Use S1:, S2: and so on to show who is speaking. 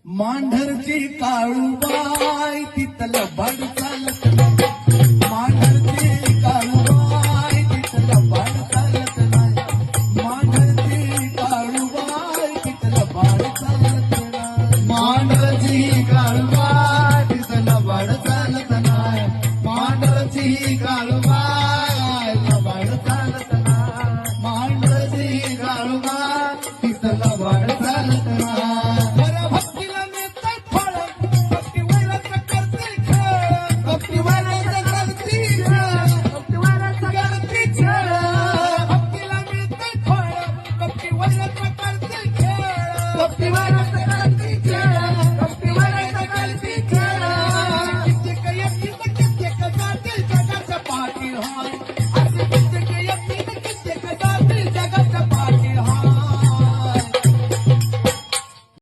S1: मांढरची काळूबाई तिथलं बड चालत नाही. मांढरची काळूबाई तिथलं बड चालत नाही. मांढरची काळूबाई तिथलं बड चालत नाही.
S2: मांढरची काळूबाई तिथलं बड चालत नाही. मांढरची काळूबाई बड चालत नाही. मांढरची काळूबाई तिथलं बड चालत नाही.
S1: खरं भक्तीला नेतंय फळ, भक्तिवरच करते खेळ. भक्तिवरच करते खेळ. भक्तिवरच करते खेळ. भक्तीला नेतंय फळ, भक्तिवरच करते खेळ. भक्तिवरच करते